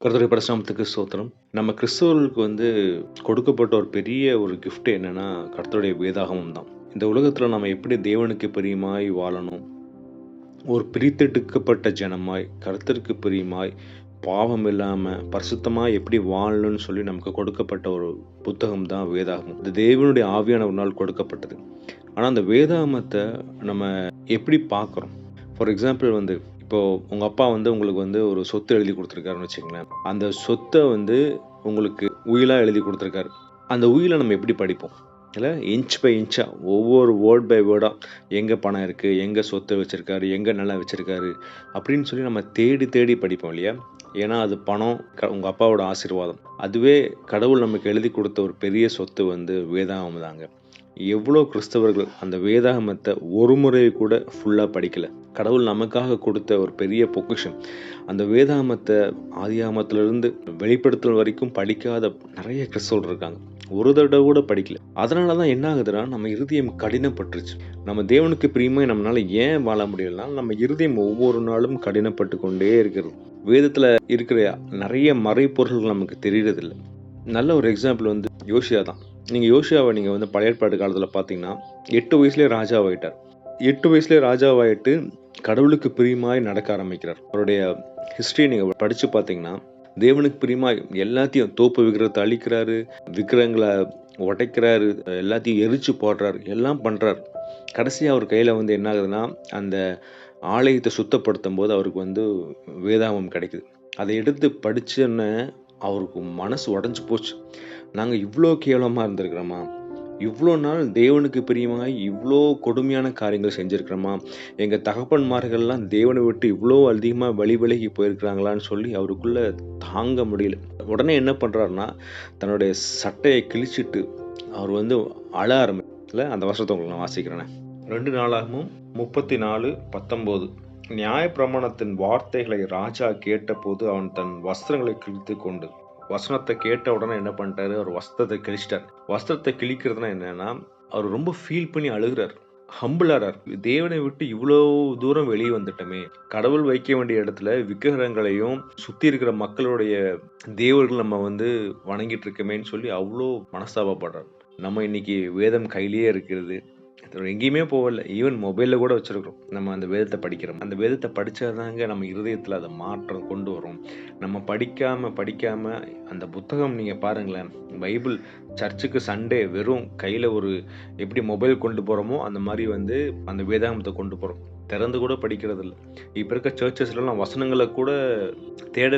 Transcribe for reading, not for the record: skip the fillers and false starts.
கர்த்தருடைய பரிசுநாமத்துக்கு ஸ்தோத்திரம். நம்ம கிறிஸ்தவர்களுக்கு கொடுக்கப்பட்ட ஒரு பெரிய ஒரு கிஃப்ட் என்னன்னா, கர்த்தருடைய வேதாகமம் தான். இந்த உலகத்துல நம்ம எப்படி தேவனுக்கு பிரியமாய் வாழணும், ஒரு பிரித்தெடுக்கப்பட்ட ஜனமாய், கர்த்தருக்கு பிரியமாய், பாவம் இல்லாம, பரிசுத்தமா எப்படி வாழணும்னு சொல்லி நமக்கு கொடுக்கப்பட்ட ஒரு புத்தகம் தான் வேதாகமம். இது தேவனுடைய ஆவியானவரினால் கொடுக்கப்பட்டது. ஆனா, அந்த வேதாகமத்த நம்ம எப்படி பார்க்குறோம்? ஃபார் எக்ஸாம்பிள் இப்போ உங்க அப்பா உங்களுக்கு ஒரு சொத்து எழுதி குடுத்துருக்காருன்னு வச்சுக்கங்களேன். அந்த சொத்த உங்களுக்கு உயிலா எழுதி குடுத்துருக்காரு. அந்த உயில நம்ம எப்படி படிப்போம்? இல்ல இன்ச் பை இன்ச்சா ஒவ்வொரு வேர்ட் பை வேர்டா எங்க பணம் இருக்கு? எங்க சொத்து வச்சிருக்காரு? எங்க நிலம் வச்சிருக்காரு? அப்படின்னு சொல்லி நம்ம தேடி தேடி படிப்போம் இல்லையா? ஏன்னா அது பணம் உங்க அப்பாவோட ஆசீர்வாதம். அதுவே கடவுள் நமக்கு எழுதி குடுத்த ஒரு பெரிய சொத்து வேதாகமம் தாங்க. எவ்வளோ கிறிஸ்தவர்கள் அந்த வேதாகமத்தை ஒரு முறை கூட ஃபுல்லாக படிக்கல. கடவுள் நமக்காக கொடுத்த ஒரு பெரிய பொக்கிஷம். அந்த வேதாகமத்தை ஆதியாகமத்திலிருந்து வெளிப்படுத்தல் வரைக்கும் படிக்காத நிறைய கிறிஸ்தவர்கள் இருக்காங்க. ஒரு தடவை கூட படிக்கல. அதனால தான் என்ன ஆகுதுன்னா, நம்ம இருதயம் கடினப்பட்டுருச்சு. நம்ம தேவனுக்கு பிரியமாய் நம்மளால ஏன் வாழ முடியலன்னா, நம்ம இருதயம் ஒவ்வொரு நாளும் கடினப்பட்டு கொண்டே இருக்கிறது. வேதத்தில் இருக்கிற நிறைய மறைப்பொருள்கள் நமக்கு தெரியறதில்ல. நல்ல ஒரு எக்ஸாம்பிள் யோசியா தான். யோசியாவை பழைய ஏற்பாடு காலத்தில் பார்த்தீங்கன்னா 8 வயசுலேயே ராஜாவாயிட்டார். 8 வயசுலேயே ராஜாவாயிட்டு கடவுளுக்கு பிரியமாய் நடக்க ஆரம்பிக்கிறார். அவருடைய ஹிஸ்டரி நீங்கள் படித்து பார்த்தீங்கன்னா, தேவனுக்கு பிரியமாய் எல்லாத்தையும் தோப்பு விக்கிரகத்தை அழிக்கிறாரு, விக்கிரகங்களை உடைக்கிறாரு, எல்லாத்தையும் எரிச்சு போடுறாரு, எல்லாம் பண்ணுறாரு. கடைசியாக அவர் கையில் என்ன ஆகுதுன்னா, அந்த ஆலயத்தை சுத்தப்படுத்தும் போது அவருக்கு வேதாகமம் கிடைக்குது. அதை எடுத்து படிச்சோன்னே அவருக்கு மனசு உடஞ்சி போச்சு. நாங்கள் இவ்வளோ கேவலமாக இருந்திருக்கிறோமா? இவ்வளோ நாள் தேவனுக்கு பிரியமாய் இவ்வளோ கொடுமையான காரியங்கள் செஞ்சுருக்கிறோமா? எங்கள் தகப்பன்மார்கள்லாம் தேவனை விட்டு இவ்வளோ அதிகமாக விலகி போயிருக்கிறாங்களான்னு சொல்லி அவருக்குள்ளே தாங்க முடியல. உடனே என்ன பண்ணுறாருன்னா, தன்னுடைய சட்டையை கிழிச்சிட்டு அவர் அழ ஆரம்பிக்கல. அந்த வருஷத்தை உங்களுக்கு நான் வாசிக்கிறேன். 2 நாளாகமும் 34:19. நியாயப்பிரமாணத்தின் வார்த்தைகளை ராஜா கேட்டபோது அவன் தன் வஸ்திரங்களை கிழித்து கொண்டு, வசனத்தை கேட்ட உடனே என்ன பண்ணிட்டாரு, அவர் வஸ்திரத்தை கிழிச்சிட்டார். வஸ்திரத்தை கிழிக்கிறதுனா என்னன்னா, அவர் ரொம்ப ஃபீல் பண்ணி அழுகிறார், ஹம்பிளாரார். தேவனை விட்டு இவ்வளோ தூரம் வெளியே வந்துட்டோமே, கடவுள் வைக்க வேண்டிய இடத்துல விக்கிரகங்களையும் சுத்தி இருக்கிற மக்களுடைய தேவர்கள் நம்ம வணங்கிட்டு இருக்கமேன்னு சொல்லி அவ்வளோ மனஸ்தாபப்படுறார். நம்ம இன்னைக்கு வேதம் கையிலேயே இருக்கிறது, எங்கேயுமே போகல. ஈவன் மொபைலில் கூட வச்சுருக்கிறோம். நம்ம அந்த வேதத்தை படிக்கிறோம். அந்த வேதத்தை படித்தாதாங்க நம்ம இருதயத்தில் அதை மாற்றம் கொண்டு வரும். நம்ம படிக்காமல் அந்த புத்தகம் நீங்கள் பாருங்களேன், பைபிள் சர்ச்சுக்கு சண்டே வெறும் கையில் எப்படி மொபைல் கொண்டு போகிறோமோ அந்த மாதிரி அந்த வேதாகமத்தை கொண்டு போகிறோம். திறந்து கூட படிக்கிறது இல்லை. இப்போ இருக்க சர்ச்சஸ்லாம் வசனங்களை கூட தேட